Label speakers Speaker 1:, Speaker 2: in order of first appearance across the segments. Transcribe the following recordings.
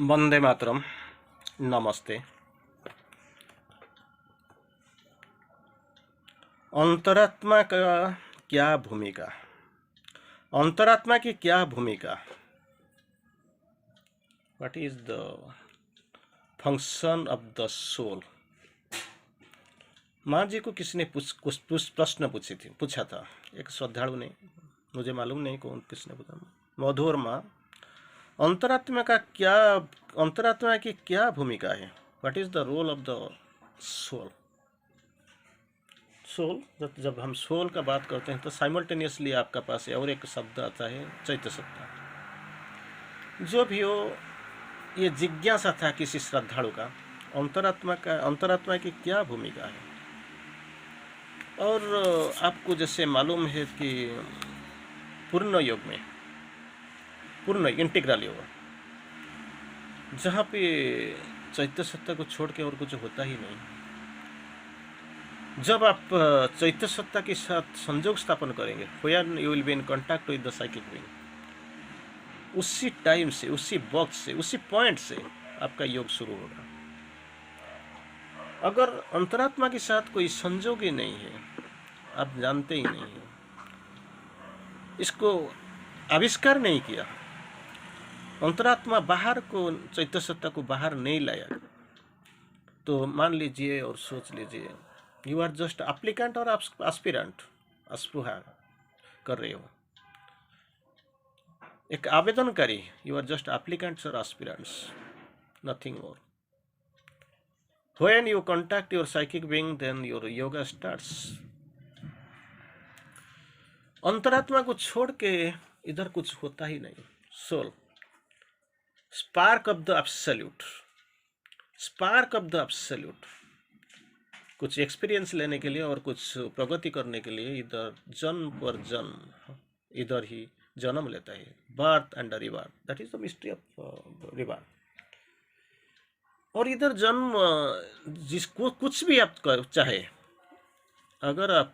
Speaker 1: वंदे मातरम। नमस्ते। अंतरात्मा का क्या भूमिका? अंतरात्मा की क्या भूमिका? What is the function of the soul? माँ जी को किसी ने कुछ प्रश्न पूछा था। एक श्रद्धालु ने, मुझे मालूम नहीं कौन किसने पूछा, मधु और माँ, अंतरात्मा की क्या भूमिका है? What is the role of the soul? Soul, जब हम सोल का बात करते हैं तो साइमल्टेनियसली आपका पास और एक शब्द आता है, चैत्य सत्ता। जो भी हो, ये जिज्ञासा था किसी श्रद्धालु का, अंतरात्मा की क्या भूमिका है। और आपको जैसे मालूम है कि पूर्ण योग में, पूर्ण इंटीग्रल योग, जहाँ पे चैत्य सत्ता को छोड़ के और कुछ होता ही नहीं। जब आप चैत्य सत्ता के साथ संयोग स्थापन करेंगे, when you will be in contact with the psychic being, उसी टाइम से, उसी वक्त से, उसी पॉइंट से आपका योग शुरू होगा। अगर अंतरात्मा के साथ कोई संयोग ही नहीं है, आप जानते ही नहीं है, इसको आविष्कार नहीं किया, अंतरात्मा बाहर को, चैत्य सत्ता को बाहर नहीं लाया, तो मान लीजिए और सोच लीजिए, यू आर जस्ट एप्लीकेंट और एस्पिरेंट, अस्पृहा कर रहे हो, एक आवेदनकारी, यू आर जस्ट एप्लीकेंट्स और aspirants, nothing more. When you contact your psychic being, then your yoga starts. अंतरात्मा को छोड़ के इधर कुछ होता ही नहीं। Soul, spark of the absolute, spark of the absolute, कुछ एक्सपीरियंस लेने के लिए और कुछ प्रगति करने के लिए इधर जन्म पर जन्म, इधर ही जन्म लेता है। Birth and rebirth, that is the mystery of rebirth. और इधर जन्म, जिसको कुछ भी आप चाहे, अगर आप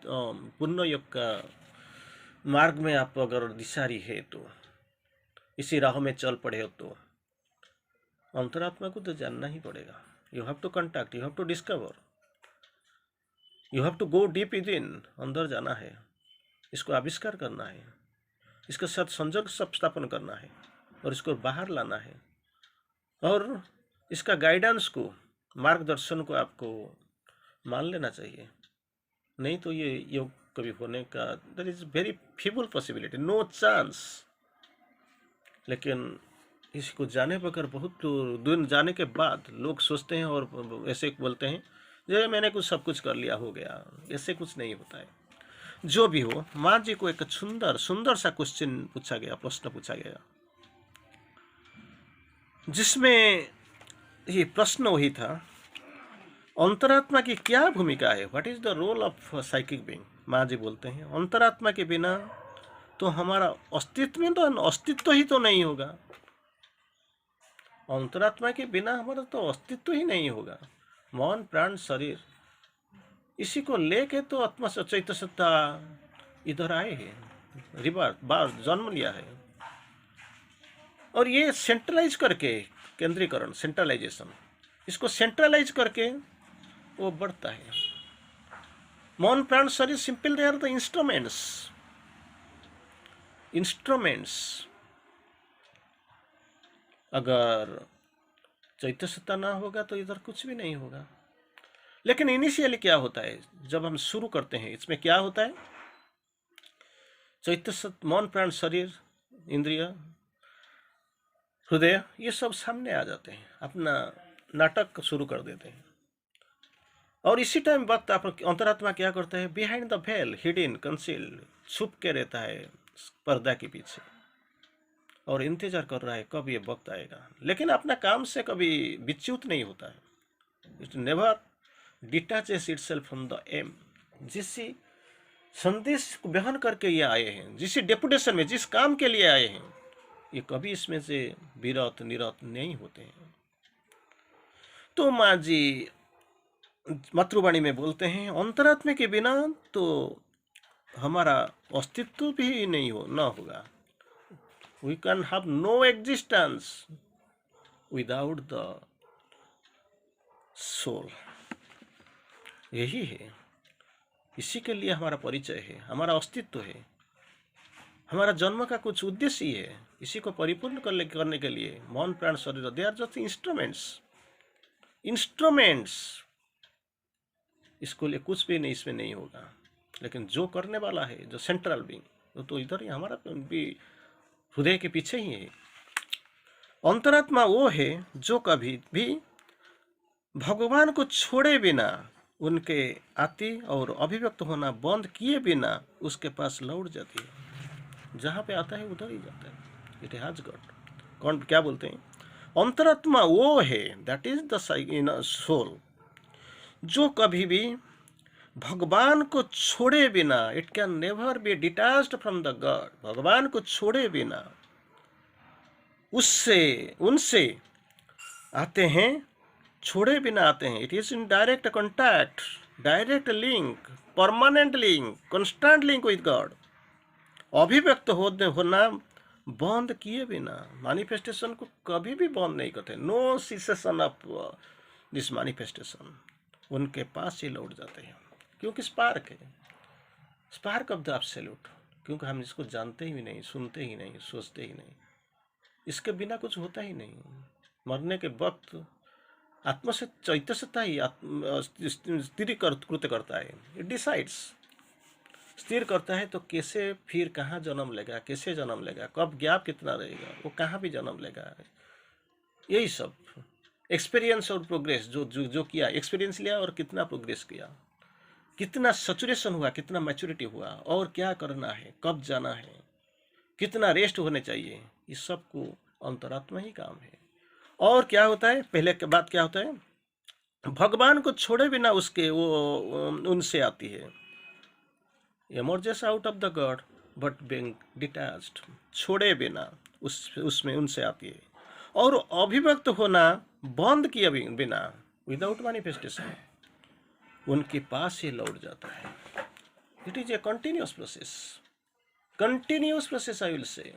Speaker 1: पुण्य योग का मार्ग में आप अगर दिशारी है, तो इसी राह में चल पड़े हो, तो अंतरात्मा को तो जानना ही पड़ेगा। You have to contact, you have to discover, you have to go deep within, अंदर जाना है, इसको आविष्कार करना है, इसके साथ संयोग स्थापन करना है और इसको बाहर लाना है। और इसका गाइडेंस को, मार्गदर्शन को आपको मान लेना चाहिए, नहीं तो ये योग कभी होने का, there is very feeble possibility, no chance. लेकिन इसको जाने बगैर, बहुत दूर जाने के बाद लोग सोचते हैं और ऐसे बोलते हैं, जो मैंने सब कुछ कर लिया, हो गया। ऐसे कुछ नहीं होता है। जो भी हो, माँ जी को एक सुंदर सा क्वेश्चन पूछा गया, प्रश्न पूछा गया, जिसमें ये प्रश्न वही था, अंतरात्मा की क्या भूमिका है? What is the role of psychic being? माँ जी बोलते हैं, अंतरात्मा के बिना तो हमारा अस्तित्व ही तो नहीं होगा। अंतरात्मा के बिना हमारा तो अस्तित्व ही नहीं होगा। मन, प्राण, शरीर, इसी को लेके तो आत्मा चैत्य सत्ता इधर आए हैं, जन्म लिया है। और ये सेंट्रलाइज करके, केंद्रीकरण, सेंट्रलाइजेशन, इसको सेंट्रलाइज करके वो बढ़ता है। मन, प्राण, शरीर, simple, they are the instruments. अगर चैत्य सत्ता ना होगा तो इधर कुछ भी नहीं होगा। लेकिन इनिशियली क्या होता है, जब हम शुरू करते हैं, इसमें क्या होता है, चैत्य सत्ता, मन, प्राण, शरीर, इंद्रिय, हृदय, ये सब सामने आ जाते हैं, अपना नाटक शुरू कर देते हैं। और इसी टाइम वक्त आप अंतरात्मा क्या करता है, behind the well, hidden, concealed, छुप के रहता है पर्दा के पीछे, और इंतजार कर रहा है कब ये वक्त आएगा। लेकिन अपना काम से कभी विच्युत नहीं होता है। It never detaches itself from them. जिस संदेश को बहन करके ये आए हैं, जिस डेपुटेशन में, जिस काम के लिए आए हैं, ये कभी इसमें से विरत निरत नहीं होते हैं। तो माँ जी मातृवाणी में बोलते हैं, अंतरात्मा के बिना तो हमारा अस्तित्व भी नहीं ना होगा। We can have no existence without the soul. यही है, इसी के लिए हमारा परिचय है, हमारा अस्तित्व है, हमारा जन्म का कुछ उद्देश्य ही है। इसी को परिपूर्ण करने के लिए मन प्राण शरीर, they are just instruments. Instruments, इसको लिए कुछ भी नहीं इसमें नहीं होगा, लेकिन जो करने वाला है, जो सेंट्रल बीइंग, वो तो इधर ही हमारा भी हृदय के पीछे ही है। अंतरात्मा वो है जो कभी भी भगवान को छोड़े बिना, उनके आति और अभिव्यक्त होना बंद किए बिना उसके पास लौट जाती है। जहाँ पे आता है उधर ही जाता है। इट हैज गॉट, कौन क्या बोलते हैं, अंतरात्मा वो है, दैट इज द सोल, जो कभी भी भगवान को छोड़े बिना, it can never be detached from the God, भगवान को छोड़े बिना उससे उनसे आते हैं, छोड़े बिना आते हैं। It is in direct contact, direct link, permanent link, constant link with God. अभिव्यक्त होना बंद किए बिना, मैनिफेस्टेशन को कभी भी बंद नहीं करते। No cessation of this manifestation, उनके पास ही लौट जाते हैं। क्योंकि स्पार्क है, स्पार्क ऑफ द एब्सोल्यूट, क्योंकि हम इसको जानते ही नहीं, सुनते ही नहीं, सोचते ही नहीं, इसके बिना कुछ होता ही नहीं। मरने के वक्त आत्मा से चैतन्यता ही स्थिर कृत्य करता है। इट डिसाइड्स, स्थिर करता है तो कैसे फिर कहाँ जन्म लेगा, कैसे जन्म लेगा, कब गैप कितना रहेगा, वो कहाँ भी जन्म लेगा। यही सब एक्सपीरियंस और प्रोग्रेस, जो किया, एक्सपीरियंस लिया और कितना प्रोग्रेस किया, कितना सचुरेशन हुआ, कितना मैच्योरिटी हुआ, और क्या करना है, कब जाना है, कितना रेस्ट होने चाहिए, इस सब को अंतरात्मा ही काम है। और क्या होता है, पहले के बाद क्या होता है, भगवान को छोड़े बिना उसके वो उनसे आती है। Emerges out of the God but being detached, छोड़े बिना उसमें उनसे आती है। और अभिव्यक्त होना बंद किए बिना, विदाउट मैनिफेस्टेशन, उनके पास ही लौट जाता है। It is a continuous process, continuous process, I will say,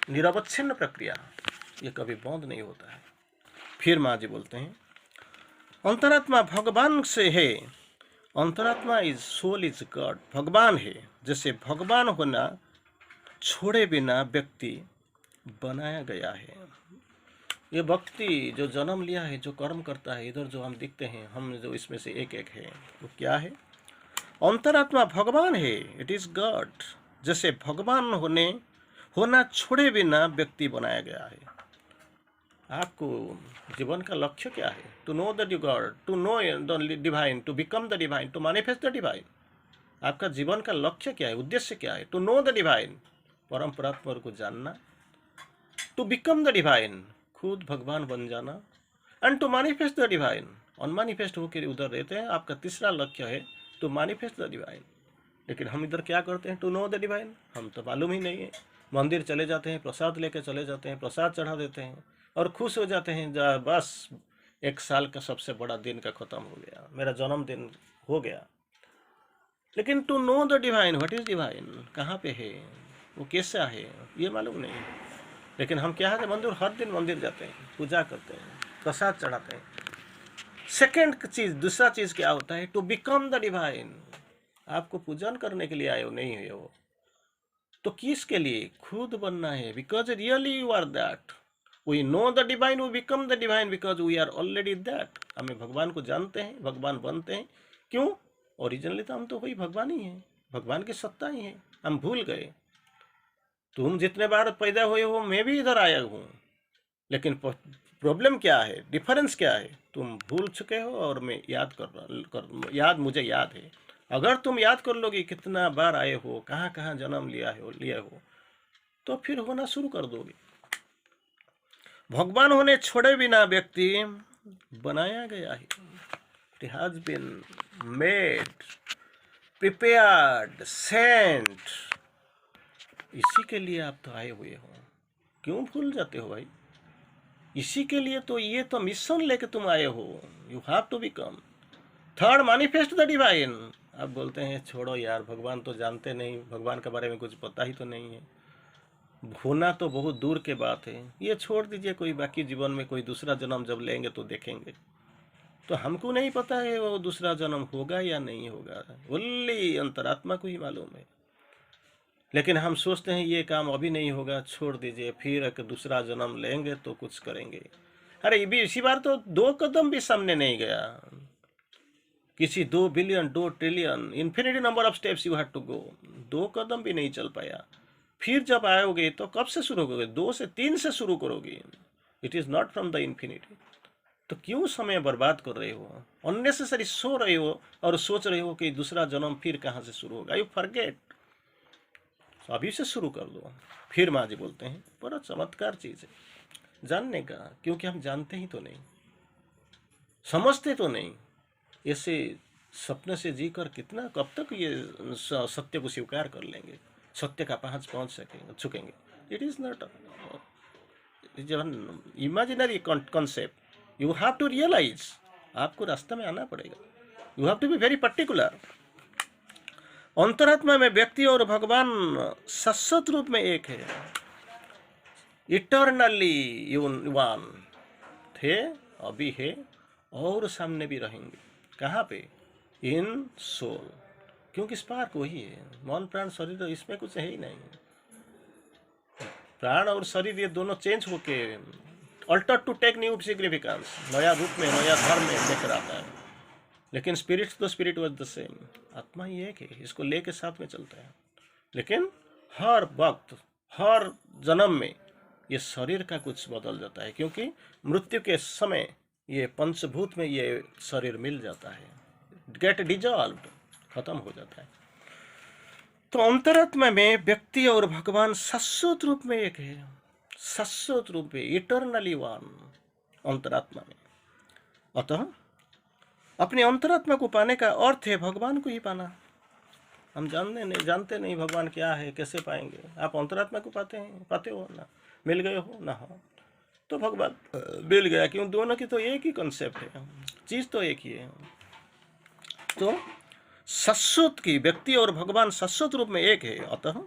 Speaker 1: निरवच्छिन्न प्रक्रिया, ये कभी बंद नहीं होता है। फिर माँ जी बोलते हैं, अंतरात्मा भगवान से है, अंतरात्मा इज सोल इज गॉड, भगवान है। जैसे भगवान होना छोड़े बिना व्यक्ति बनाया गया है। ये व्यक्ति जो जन्म लिया है, जो कर्म करता है, इधर जो हम दिखते हैं, हम जो इसमें से एक एक है, वो क्या है, अंतरात्मा भगवान है, इट इज गॉड। जैसे भगवान होना छोड़े बिना व्यक्ति बनाया गया है। आपको जीवन का लक्ष्य क्या है, to know the God, to know the divine, to become the divine, to manifest the divine. आपका जीवन का लक्ष्य क्या है, उद्देश्य क्या है, टू नो द डिवाइन, परम परमात्मा को जानना, टू बिकम द डिवाइन, खुद भगवान बन जाना, and to manifest the divine, unmanifest होकर उधर रहते हैं। आपका तीसरा लक्ष्य है टू मैनिफेस्ट द डिवाइन। लेकिन हम इधर क्या करते हैं, टू नो द डिवाइन, हम तो मालूम ही नहीं है। मंदिर चले जाते हैं, प्रसाद लेके चले जाते हैं, प्रसाद चढ़ा देते हैं और खुश हो जाते हैं, बस एक साल का सबसे बड़ा दिन का खत्म हो गया, मेरा जन्मदिन हो गया। लेकिन to know the divine, what is divine, कहाँ पे है, वो कैसा है, ये मालूम नहीं। लेकिन हम क्या है, मंदिर, हर दिन मंदिर जाते हैं, पूजा करते हैं, प्रसाद चढ़ाते हैं। सेकेंड चीज, दूसरा चीज क्या होता है, टू बिकम द डिवाइन। आपको पूजन करने के लिए आए हो, नहीं है वो तो किसके लिए, खुद बनना है, because really you are that. We know the divine, we become the divine, because we are already that. हमें भगवान को जानते हैं, भगवान बनते हैं। क्यों, ओरिजिनली तो हम तो वही भगवान ही हैं, भगवान की सत्ता ही है, हम भूल गए। तुम जितने बार पैदा हुए हो, मैं भी इधर आया हूँ, लेकिन प्रॉब्लम क्या है, डिफरेंस क्या है, तुम भूल चुके हो और मैं याद मुझे याद है। अगर तुम याद कर लोगे कितना बार आए हो, कहाँ कहाँ जन्म लिया हो, तो फिर होना शुरू कर दोगे। भगवान होने छोड़े बिना व्यक्ति बनाया गया है। It has been made, prepared, sent. इसी के लिए आप तो आए हुए हो, क्यों भूल जाते हो भाई। इसी के लिए तो, ये तो मिशन लेके तुम आए हो। You have to become. Third, manifest the divine. आप बोलते हैं छोड़ो यार, भगवान तो जानते नहीं, भगवान के बारे में कुछ पता ही तो नहीं है। होना तो बहुत दूर के बात है, ये छोड़ दीजिए, कोई बाकी जीवन में कोई दूसरा जन्म जब लेंगे तो देखेंगे। तो हमको नहीं पता है वो दूसरा जन्म होगा या नहीं होगा, ओनली अंतरात्मा को ही मालूम है। लेकिन हम सोचते हैं ये काम अभी नहीं होगा, छोड़ दीजिए, फिर एक दूसरा जन्म लेंगे तो कुछ करेंगे। अरे ये भी इसी बार तो 2 कदम भी सामने नहीं गया। किसी 2 billion 2 trillion infinity number of steps you have to go, 2 कदम भी नहीं चल पाया। फिर जब आओगे तो कब से शुरू करोगे? 2 से 3 से शुरू करोगे। It is not from the infinity. तो क्यों समय बर्बाद कर रहे हो? अननेसेसरी सो रहे हो और सोच रहे हो कि दूसरा जन्म फिर कहाँ से शुरू होगा। यू फॉरगेट, अभी से शुरू कर दो। फिर माँ जी बोलते हैं बड़ा चमत्कार चीज़ है जानने का, क्योंकि हम जानते ही तो नहीं, समझते तो नहीं। ऐसे सपने से जी कर कितना कब तक ये सत्य को स्वीकार कर लेंगे, सत्य का पहुँच पहुँच चुकेंगे? It is not imaginary concept. You have to realize, आपको रास्ते में आना पड़ेगा। You have to be very particular. अंतरात्मा में व्यक्ति और भगवान शाश्वत रूप में एक है, इटर्नली वन थे, अभी है और सामने भी रहेंगे। कहाँ पे? इन सोल, क्योंकि स्पार्क वही है। मन प्राण शरीर तो इसमें कुछ है ही नहीं। प्राण और शरीर ये दोनों चेंज होके alter to take new significance, नया रूप में नया धर्म में लेकर आता है। लेकिन स्पिरिट तो स्पिरिट वॉज द सेम, आत्मा ही एक है, इसको लेके साथ में चलता है। लेकिन हर वक्त हर जन्म में ये शरीर का कुछ बदल जाता है, क्योंकि मृत्यु के समय ये पंचभूत में ये शरीर मिल जाता है, गेट डिजॉल्व्ड, खत्म हो जाता है। तो अंतरात्मा में व्यक्ति और भगवान शाश्वत रूप में एक है, शाश्वत रूप में, इटर्नली वन अंतरात्मा में। अतः अपने अंतरात्मा को पाने का अर्थ है भगवान को ही पाना। हम जानते नहीं भगवान क्या है, कैसे पाएंगे? आप अंतरात्मा को पाते हो ना, मिल गए हो ना, हो तो भगवान मिल गया। क्यों? दोनों की तो एक ही कॉन्सेप्ट है, चीज तो एक ही है। तो शाश्वत की व्यक्ति और भगवान शाश्वत रूप में एक है। अतः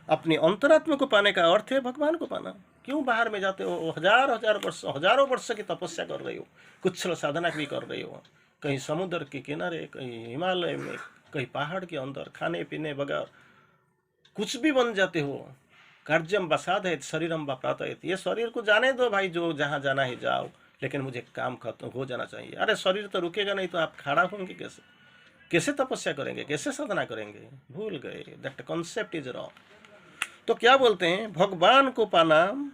Speaker 1: अपनी अंतरात्मा को पाने का अर्थ है भगवान को पाना। क्यों बाहर में जाते हो? हजारों वर्ष की तपस्या कर रही हो, कुछ साधना भी कर रही हो, कहीं समुद्र के किनारे, कहीं हिमालय में, कहीं पहाड़ के अंदर, खाने पीने बगैर कुछ भी बन जाते हो। कार्यम बसाद है शरीरम प्रातः, ये शरीर को जाने दो भाई, जो जहाँ जाना है जाओ, लेकिन मुझे काम खत्म हो जाना चाहिए। अरे शरीर तो रुकेगा नहीं तो आप खड़ा होंगे कैसे? कैसे तपस्या करेंगे? कैसे साधना करेंगे? भूल गए, दैट कॉन्सेप्ट इज रॉन्ग। तो क्या बोलते हैं? भगवान को पाना,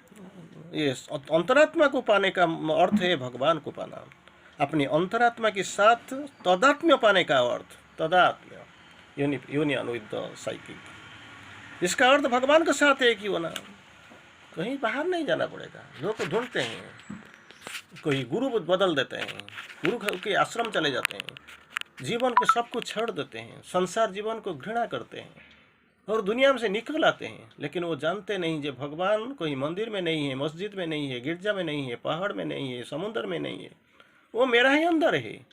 Speaker 1: ये अंतरात्मा को पाने का अर्थ है भगवान को पाना। अपनी अंतरात्मा के साथ तदात्म्य पाने का अर्थ, तदात्म्य यूनियन विद द साइकिक। इसका अर्थ भगवान के साथ एक ही होना। कहीं बाहर नहीं जाना पड़ेगा। लोग ढूंढते हैं, कोई गुरु बदल देते हैं, गुरु के आश्रम चले जाते हैं, जीवन के सब कुछ छोड़ देते हैं, संसार जीवन को घृणा करते हैं और दुनिया में से निकल आते हैं। लेकिन वो जानते नहीं कि भगवान कोई मंदिर में नहीं है, मस्जिद में नहीं है, गिरजा में नहीं है, पहाड़ में नहीं है, समुद्र में नहीं है, वो मेरा ही अंदर है।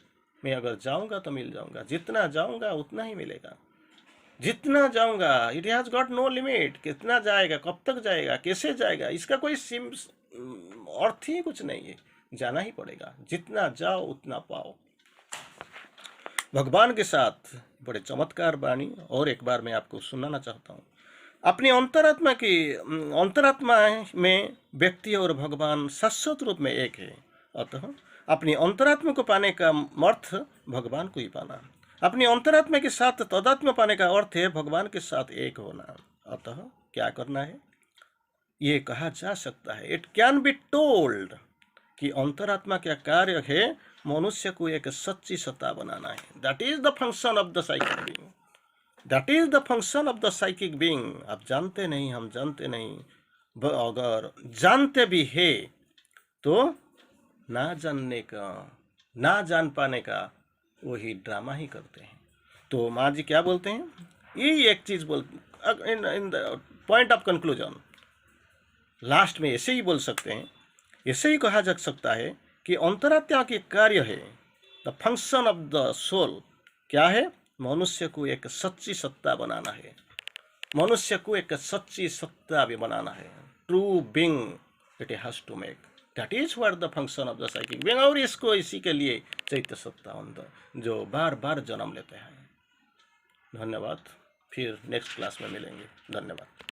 Speaker 1: मैं अगर जाऊंगा तो मिल जाऊंगा, जितना जाऊंगा उतना ही मिलेगा, जितना जाऊंगा। It has got no limit. कितना जाएगा, कब तक जाएगा, कैसे जाएगा, इसका कोई अर्थ ही कुछ नहीं है। जाना ही पड़ेगा, जितना जाओ उतना पाओ। भगवान के साथ बड़े चमत्कार वाणी और एक बार मैं आपको सुनाना चाहता हूँ। अपनी अंतरात्मा में व्यक्ति और भगवान शाश्वत रूप में एक है। अतः अपनी अंतरात्मा को पाने का अर्थ भगवान को ही पाना। अपनी अंतरात्मा के साथ तदात्मा पाने का अर्थ है भगवान के साथ एक होना। अतः क्या करना है? ये कहा जा सकता है, इट कैन बी टोल्ड, कि अंतरात्मा क्या कार्य है? मनुष्य को एक सच्ची सत्ता बनाना है। That is the function of the psychic being, that is the function of the psychic being. आप जानते नहीं, हम जानते नहीं, अगर जानते भी है तो ना जानने का, ना जान पाने का वही ड्रामा ही करते हैं। तो माँ जी क्या बोलते हैं? ये एक चीज in the point of conclusion, last में ऐसे ही बोल सकते हैं, ऐसे ही कहा जा सकता है कि अंतरात्मा के कार्य है, the function of the soul क्या है? मनुष्य को एक सच्ची सत्ता बनाना है, मनुष्य को एक सच्ची सत्ता भी बनाना है। True being it has to make, that is what the function of the psychic being. और इसको इसी के लिए चैत्य सत्ता जो बार बार जन्म लेते हैं। धन्यवाद, फिर नेक्स्ट क्लास में मिलेंगे। धन्यवाद।